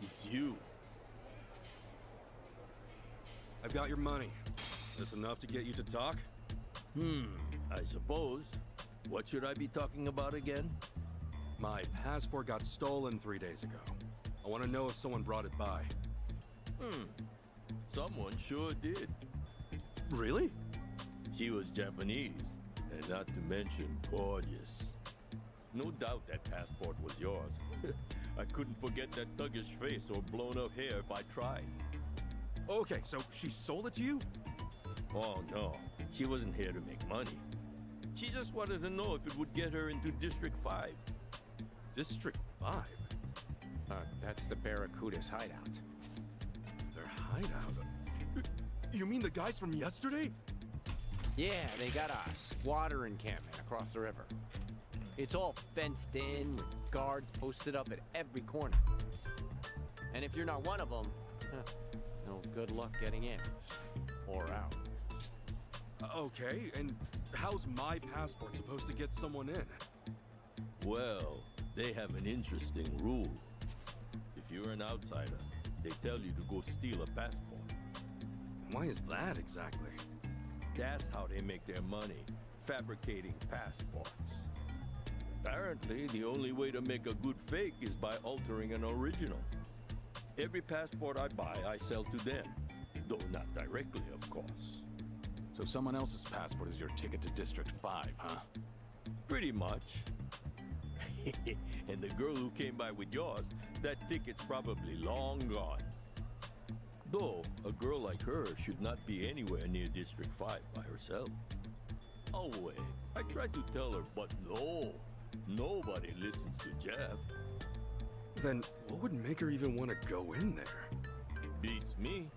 It's you. I've got your money. Is this enough to get you to talk? I suppose. What should I be talking about again? My passport got stolen 3 days ago. I want to know if someone brought it by. Someone sure did. Really? She was Japanese, and not to mention gorgeous. No doubt that passport was yours. I couldn't forget that thuggish face or blown up hair if I tried. Okay, so she sold it to you? Oh no, she wasn't here to make money. She just wanted to know if it would get her into District 5. District 5? That's the Barracuda's hideout. Their hideout? You mean the guys from yesterday? Yeah, they got a squatter encampment across the river. It's all fenced in with guards posted up at every corner. And if you're not one of them, no good luck getting in or out. Okay, and how's my passport supposed to get someone in? Well, they have an interesting rule. If you're an outsider, they tell you to go steal a passport. Why is that exactly? That's how they make their money, fabricating passports. Apparently, the only way to make a good fake is by altering an original. Every passport I buy, I sell to them. Though not directly, of course. So someone else's passport is your ticket to District 5, huh? Pretty much. And the girl who came by with yours, that ticket's probably long gone. Though, a girl like her should not be anywhere near District 5 by herself. Oh wait, I tried to tell her, but no. Nobody listens to Jeff. Then what would make her even want to go in there? Beats me.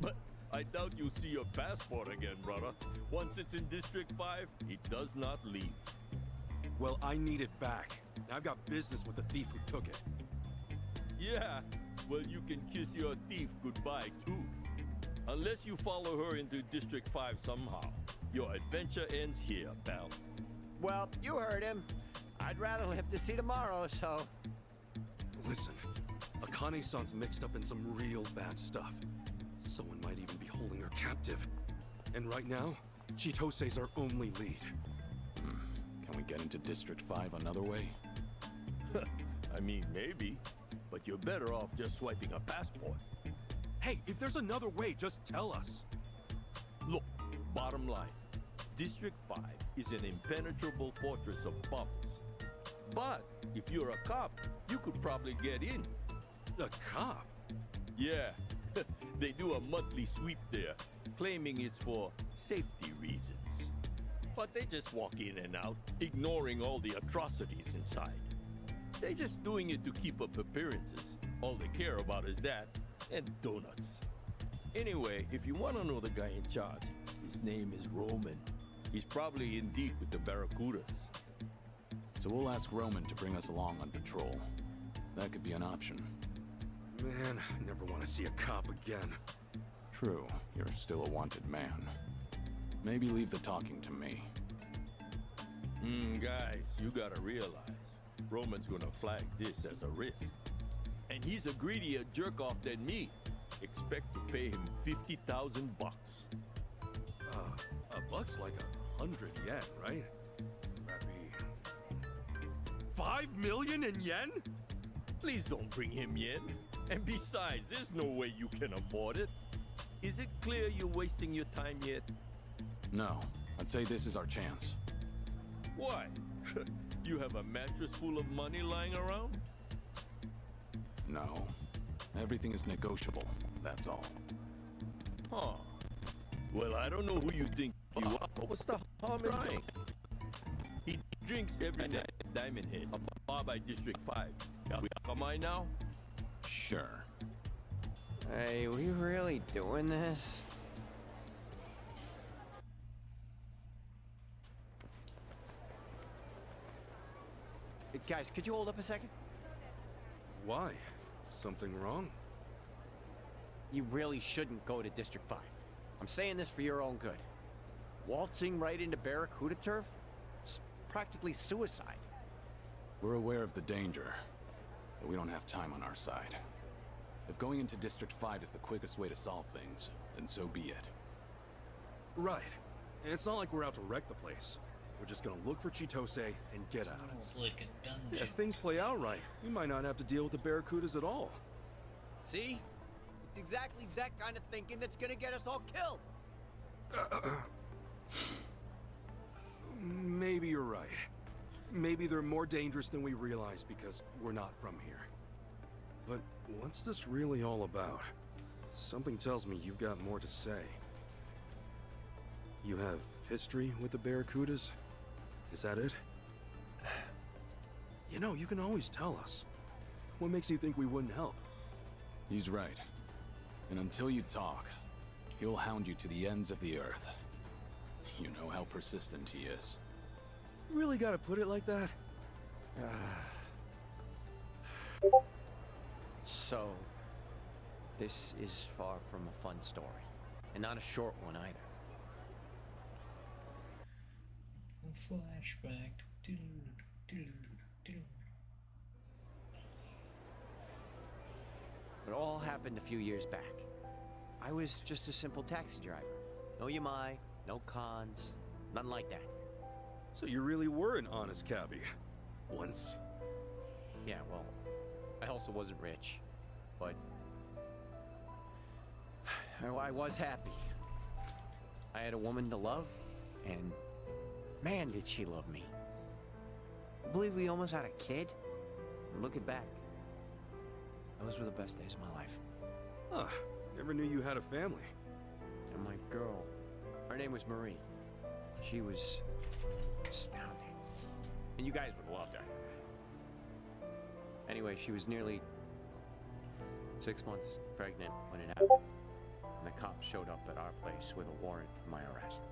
But I doubt you'll see your passport again, brother. Once it's in District 5, it does not leave. Well, I need it back. I've got business with the thief who took it. Yeah, well, you can kiss your thief goodbye, too. Unless you follow her into District 5 somehow. Your adventure ends here, pal. Well, you heard him. I'd rather live to see tomorrow, so... Listen, Akane-san's mixed up in some real bad stuff. Someone might even be holding her captive. And right now, Chitose's our only lead. Can we get into District 5 another way? I mean, maybe. But you're better off just swiping a passport. Hey, if there's another way, just tell us. Look, bottom line. District 5 is an impenetrable fortress of bums. But if you're a cop, you could probably get in. A cop? Yeah, they do a monthly sweep there, claiming it's for safety reasons. But they just walk in and out, ignoring all the atrocities inside. They're just doing it to keep up appearances. All they care about is that, and donuts. Anyway, if you want to know the guy in charge, his name is Roman. He's probably in deep with the Barracudas. So we'll ask Roman to bring us along on patrol. That could be an option. Man, I never want to see a cop again. True, you're still a wanted man. Maybe leave the talking to me. Guys, you gotta realize, Roman's gonna flag this as a risk. And he's a greedier jerk-off than me. Expect to pay him 50,000 bucks. A buck's like 100 yen, right? That'd be... 5 million in yen? Please don't bring him yen. And besides, there's no way you can afford it. Is it clear you're wasting your time yet? No, I'd say this is our chance. Why? You have a mattress full of money lying around? No. Everything is negotiable, that's all. Huh. Well, I don't know who you think you are, but what's the harm in trying? He drinks every night at Diamond Head, a bar by District 5. Am I now? Sure. Hey, we really doing this? Hey, guys, could you hold up a second? Why? Something wrong? You really shouldn't go to District 5. I'm saying this for your own good. Waltzing right into Barracuda turf? It's practically suicide. We're aware of the danger. but we don't have time on our side. If going into District 5 is the quickest way to solve things, then so be it. Right. And it's not like we're out to wreck the place. We're just gonna look for Chitose and get out. Smells like a dungeon. Yeah, if things play out right, we might not have to deal with the Barracudas at all. See? It's exactly that kind of thinking that's gonna get us all killed. Maybe you're right. Maybe they're more dangerous than we realize because we're not from here. But what's this really all about? Something tells me you've got more to say. You have history with the Barracudas? Is that it? You know, you can always tell us. What makes you think we wouldn't help? He's right. And until you talk, he'll hound you to the ends of the earth. You know how persistent he is. You really gotta put it like that? So, this is far from a fun story. And not a short one either. Flashback. It all happened a few years back. I was just a simple taxi driver. No Yamai, no cons, nothing like that. So you really were an honest cabbie. Once. Yeah, well, I also wasn't rich, but I was happy. I had a woman to love, and man, did she love me. I believe we almost had a kid. And looking back, those were the best days of my life. Huh. Never knew you had a family. And my girl, her name was Marie. She was astounding. And you guys would have loved her. Anyway, she was nearly 6 months pregnant when it happened. And the cops showed up at our place with a warrant for my arrest.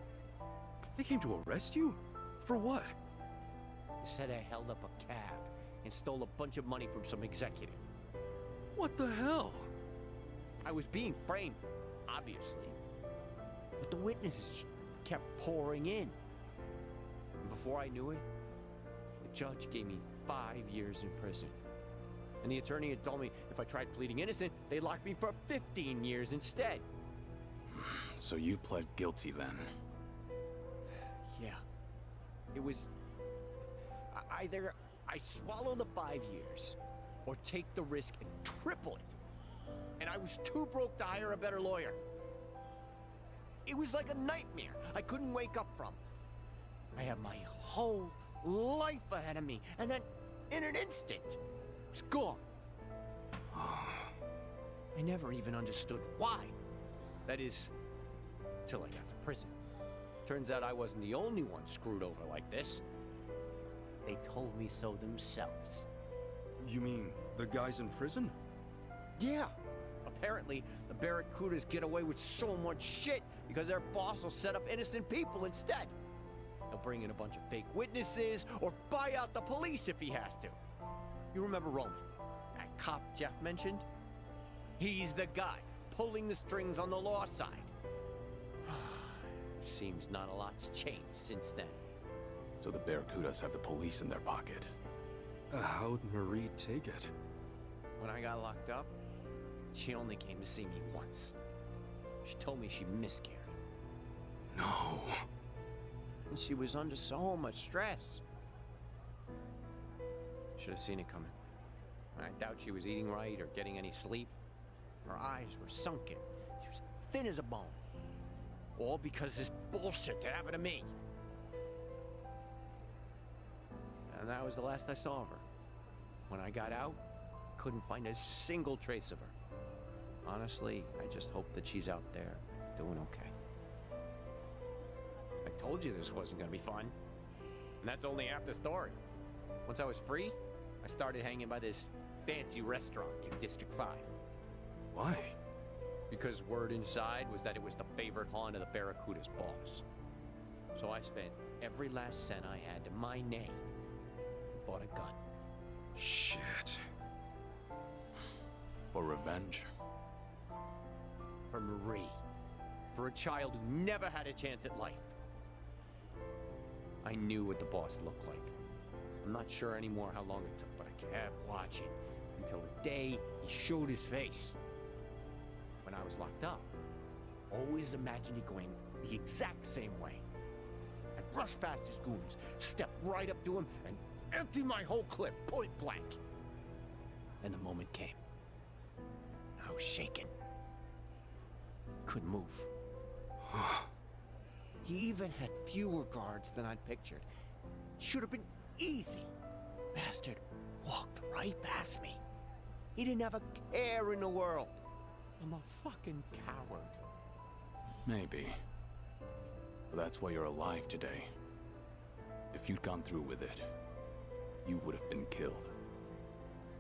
They came to arrest you? For what? They said I held up a cab and stole a bunch of money from some executive. What the hell? I was being framed, obviously. But the witnesses kept pouring in. And before I knew it, the judge gave me 5 years in prison. And the attorney had told me if I tried pleading innocent, they'd lock me for 15 years instead. So you pled guilty then? Yeah. It was either I swallow the 5 years or take the risk and triple it. And I was too broke to hire a better lawyer. It was like a nightmare I couldn't wake up from. I had my whole life ahead of me, and then in an instant, it was gone. I never even understood why. That is, till I got to prison. Turns out I wasn't the only one screwed over like this. They told me so themselves. You mean the guys in prison? Yeah. Apparently, the Barracudas get away with so much shit because their boss will set up innocent people instead. He'll bring in a bunch of fake witnesses or buy out the police if he has to. You remember Roman, that cop Jeff mentioned? He's the guy pulling the strings on the law side. Seems not a lot's changed since then. So the Barracudas have the police in their pocket. How'd Marie take it? When I got locked up, she only came to see me once. She told me she miscarried. No. And she was under so much stress. Should have seen it coming. I doubt she was eating right or getting any sleep. Her eyes were sunken. She was thin as a bone. All because this bullshit that happened to me. And that was the last I saw of her. When I got out, couldn't find a single trace of her. Honestly, I just hope that she's out there doing okay. I told you this wasn't gonna be fun. And that's only half the story. Once I was free, I started hanging by this fancy restaurant in District 5. Why? Because word inside was that it was the favorite haunt of the Barracuda's boss. So I spent every last cent I had to my name and bought a gun. Shit. For revenge? For Marie. For a child who never had a chance at life. I knew what the boss looked like. I'm not sure anymore how long it took, but I kept watching until the day he showed his face. When I was locked up, always imagined it going the exact same way. I'd rush past his goons, step right up to him, and empty my whole clip, point blank. And the moment came. I was shaking. Couldn't move. He even had fewer guards than I'd pictured. Should have been easy. Bastard walked right past me. He didn't have a care in the world. I'm a fucking coward. Maybe. But that's why you're alive today. If you'd gone through with it, you would have been killed.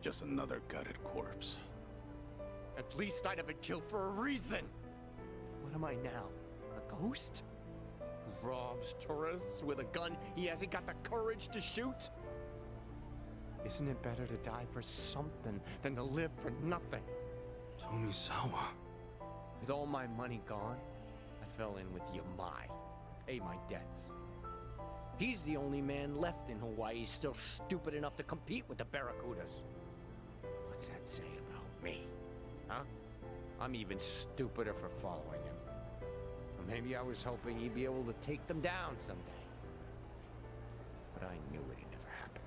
Just another gutted corpse. At least I'd have been killed for a reason. What am I now? A ghost? Who robs tourists with a gun he hasn't got the courage to shoot? Isn't it better to die for something than to live for nothing? Tomizawa. With all my money gone, I fell in with Yamai to pay my debts. He's the only man left in Hawaii still stupid enough to compete with the Barracudas. What's that say about me? Huh? I'm even stupider for following him. Or maybe I was hoping he'd be able to take them down someday. But I knew it'd never happen.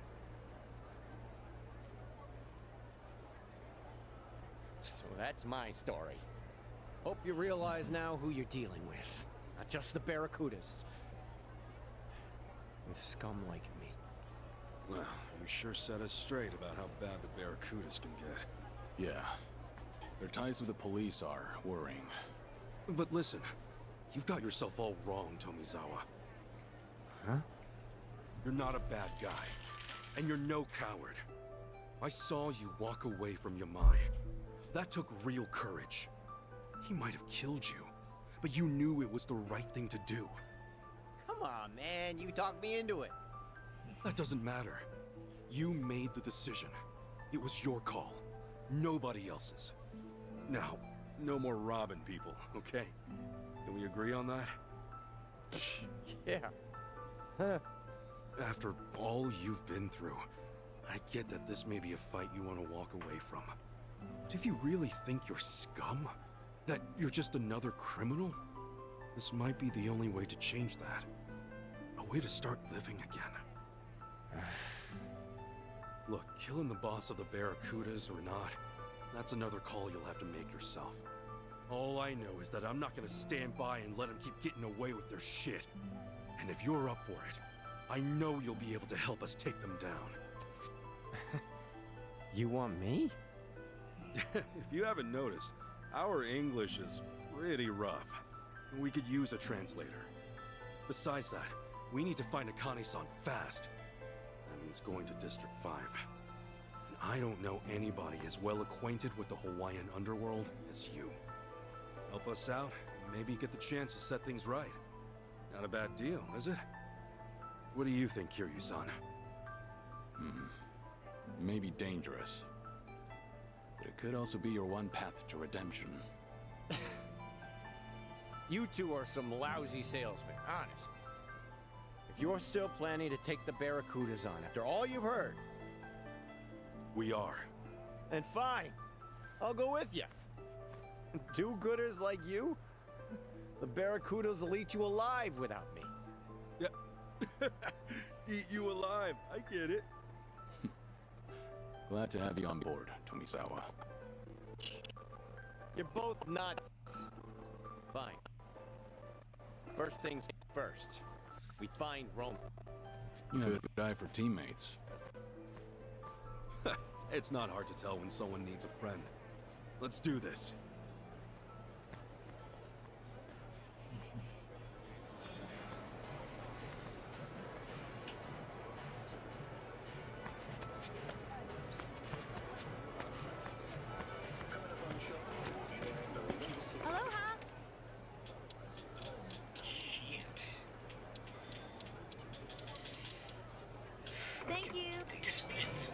So that's my story. Hope you realize now who you're dealing with. Not just the Barracudas. With scum like me. Well, you sure set us straight about how bad the Barracudas can get. Yeah. Their ties with the police are worrying. But listen, you've got yourself all wrong, Tomizawa. Huh? You're not a bad guy. And you're no coward. I saw you walk away from Yamai. That took real courage. He might have killed you, but you knew it was the right thing to do. Come on, man. You talked me into it. That doesn't matter. You made the decision. It was your call. Nobody else's. Now, no more robbing people, okay? Can we agree on that? Yeah. Huh. After all you've been through, I get that this may be a fight you want to walk away from. But if you really think you're scum, that you're just another criminal, this might be the only way to change that. A way to start living again. Look, killing the boss of the Barracudas or not, that's another call you'll have to make yourself. All I know is that I'm not gonna stand by and let them keep getting away with their shit. And if you're up for it, I know you'll be able to help us take them down. You want me? If you haven't noticed, our English is pretty rough. We could use a translator. Besides that, we need to find Akane-san fast. That means going to District 5. And I don't know anybody as well acquainted with the Hawaiian underworld as you. Help us out, and maybe get the chance to set things right. Not a bad deal, is it? What do you think, Kiryu-san? Maybe dangerous. But it could also be your one path to redemption. You two are some lousy salesmen, honest. If you're still planning to take the Barracudas on after all you've heard, We are. then fine. I'll go with you. Do-gooders like you? The Barracudas will eat you alive without me. Yeah. Eat you alive, I get it. Glad to have you on board, Tomizawa. You're both nuts. Fine. First things first. We find Roman. You have a good eye for teammates. It's not hard to tell when someone needs a friend. Let's do this. Aloha! Shit. Thank you. Take sprints.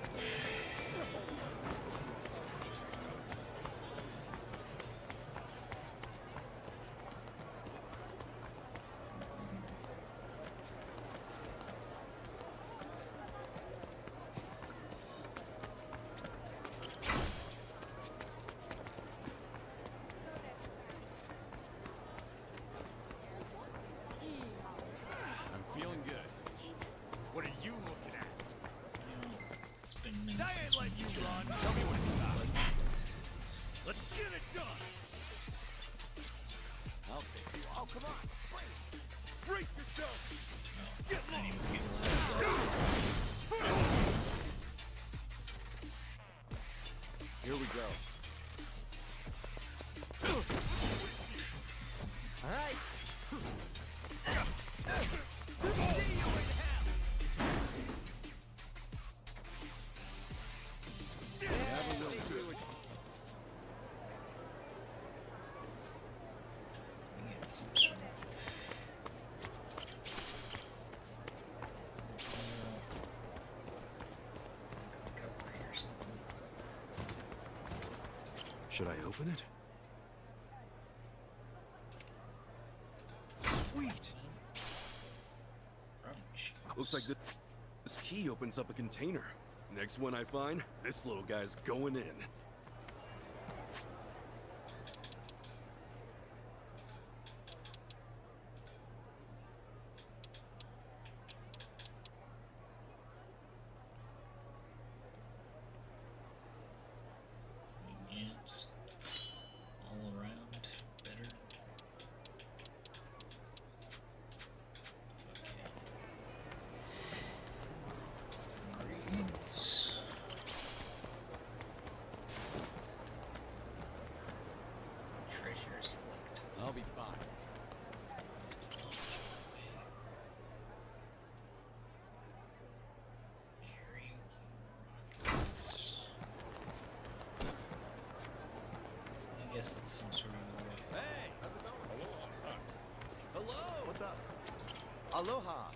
Here we go. All right. We get some sort of recovery or something. Should I open it? Sweet! Running shoes. Looks like this key opens up a container. Next one I find, this little guy's going in. Yeah, just all around better. Okay. Reads. Treasure select. I'll be fine. Carry rockets. I guess that's some sort of Hey, how's it going? Hello. What's up? Aloha.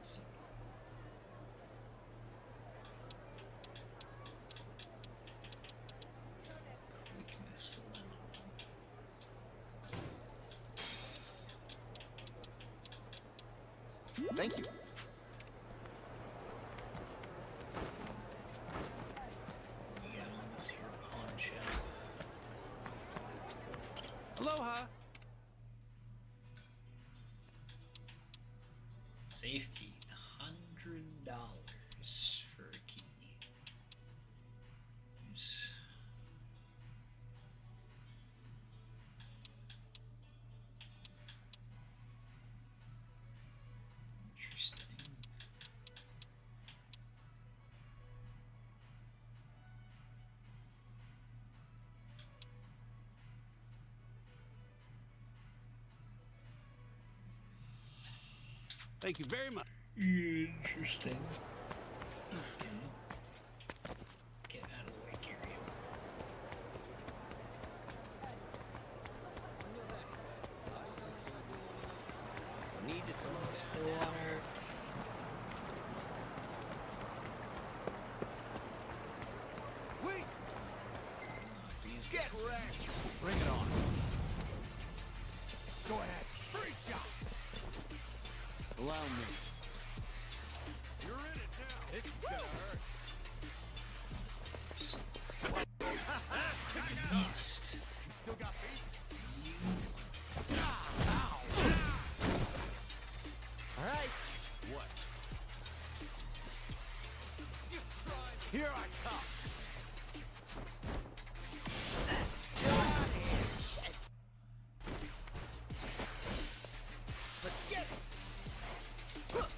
some quickness lemon. Thank you. We got on this here pawn shop. Aloha. Safe key, $100 for a key. Use. Interesting. Thank you very much. Interesting. Okay. Get out of the way, Gary. Need to slow Still water. Wait. These Get guys. wrecked. Bring it on. Go ahead. Free shot. Allow me. You're in it now. This is gonna hurt. Missed. You still got beef? All right. What? Just try. Here I come. Let's get it. Oh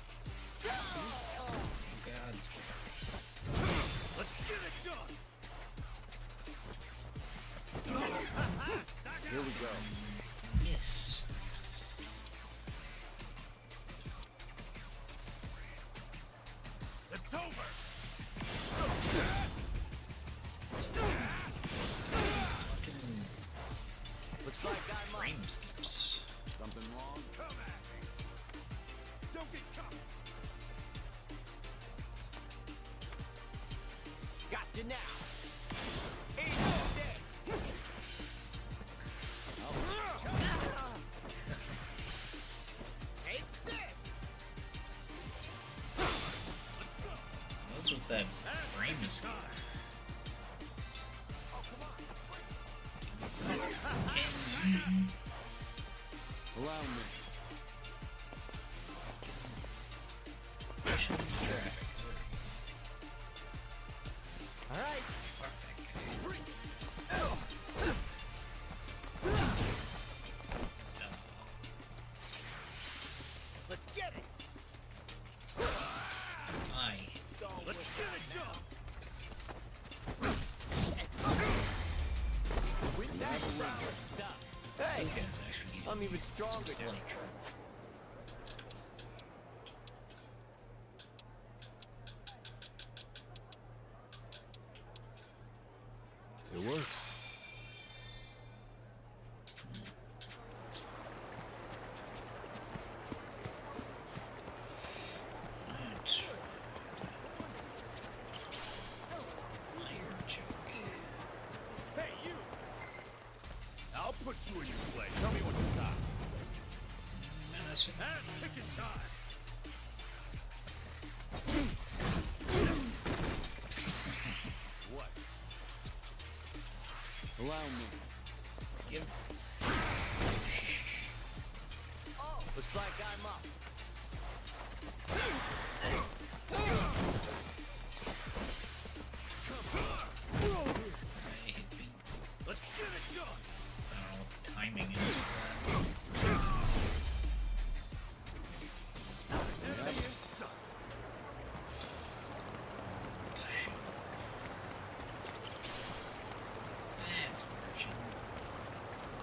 God. Let's get it done. Here we go. Miss. It's over. Fucking Looks like I'm up. frame skips. Something wrong? Come at me. Don't get caught. Got you now. Ain't dead. Take this. What's with that frame skip? Allow me. Mission track. All right. Fuck that guy. Actually, I'm even some stronger slight now. trouble. It works. That's fine. Alright. Iron choke. Hey, you! I'll put you in your place. Tell me what you got. Menacing. Ass kicking time! What? Allow me. Give. Oh, looks like I'm up. I hit me. Let's get it done! I don't know what the timing is for that. Enemy in sight. Bad fortune.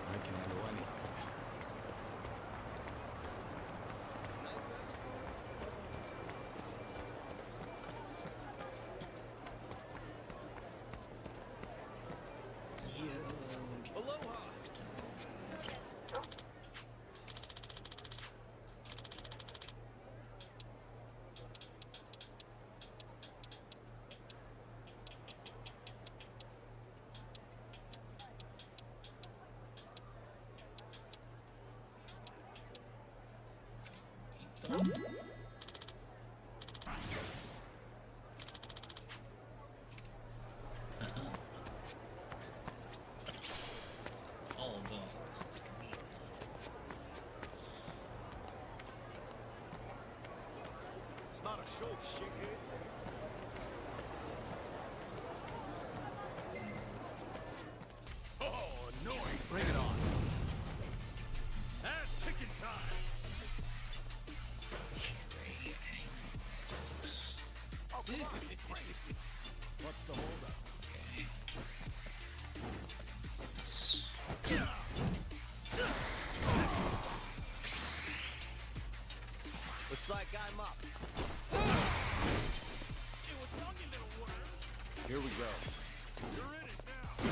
I can handle anything. Yo. Aloha! All of those can be It's not a show, shithead. Oh, annoying. Bring it on. Ass kicking time. great angles. What's the holdup? Okay. This is Looks like I'm up. Here we go. You're in it now.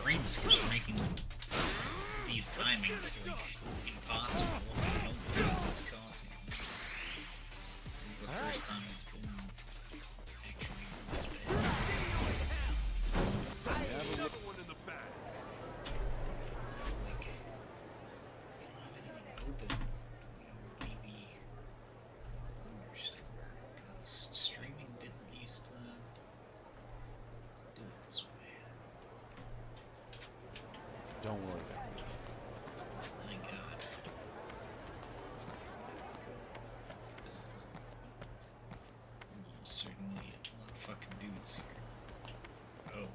frames keeps making these timings like impossible. I don't know what it's causing. This is the first time it's been actually this bad. Another one in the back. Like, you don't have anything open. Maybe Thunderstorm, because streaming didn't used to do it this way. Don't worry about it. Thank God. Certainly a lot of fucking dudes here. Oh.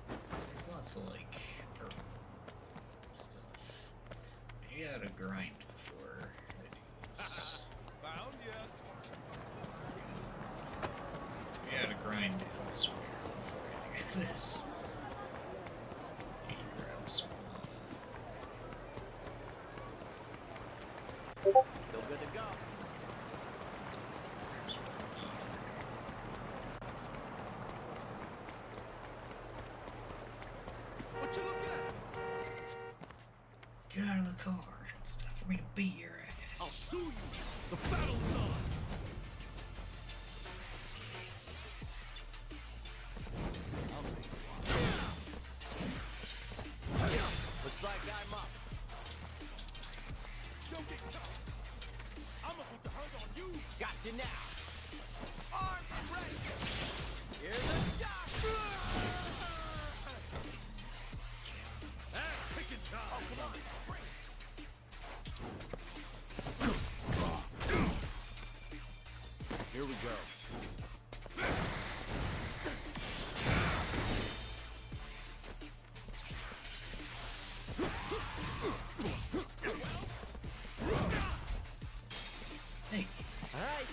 There's lots of like purple stuff. Maybe I had to grind before I do this. Found ya. Maybe I had to grind elsewhere before I do this. Maybe grab some Still good to go. grab some What you looking at? Get out of the car. It's time for me to beat your I'll ass. sue you. The battle's on. Looks like I'm up. Don't get caught. I'm gonna put the hurt on you. Got you now. Arms ready. Here's the shot. Ass kicking time. Oh, come on. Here we go. Hey, All right.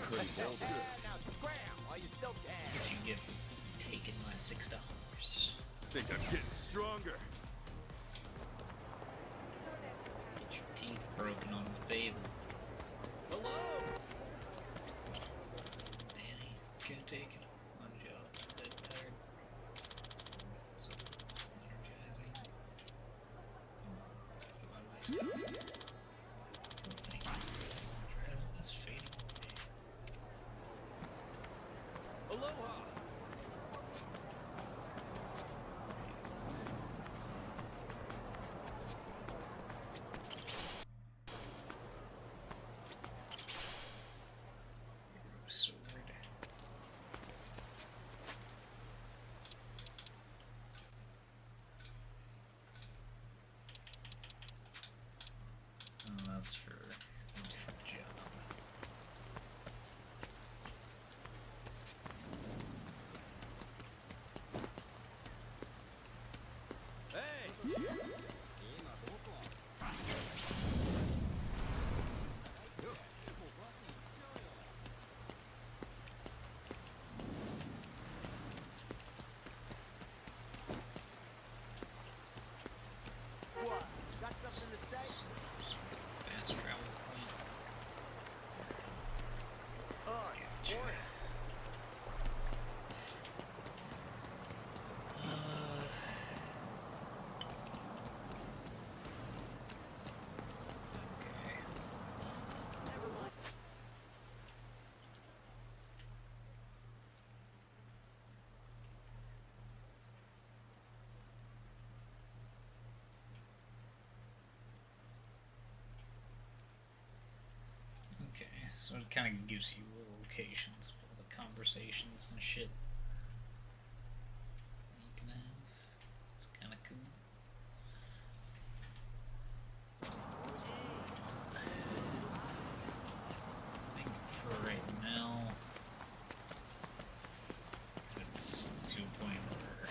pretty bold. Now scram while you still can. What you get for taking my $6? Think I'm getting stronger. Get your teeth broken on the pavement. Hello? Danny, can't take it. One job. Dead tired. So energizing. Come on, my stuff. Oh, thank you. Drowsiness fading away. Aloha. Sword. Oh, that's for a different job. Hey! What? Got something to say? Fast travel point. Oh, Gotcha. boy. Okay. Okay, so it kind of gives you locations for all the conversations and shit you can have. It's kind of cool. I think for right now, because it's to a point where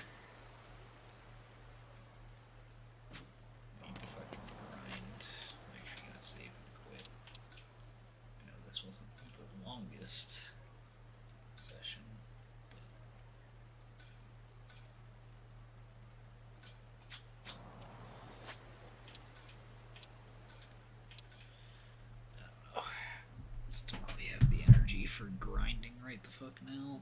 I need to fucking grind. I'm actually gonna save and quit. I know this wasn't the longest session, but I don't know. Still probably have the energy for grinding right the fuck now.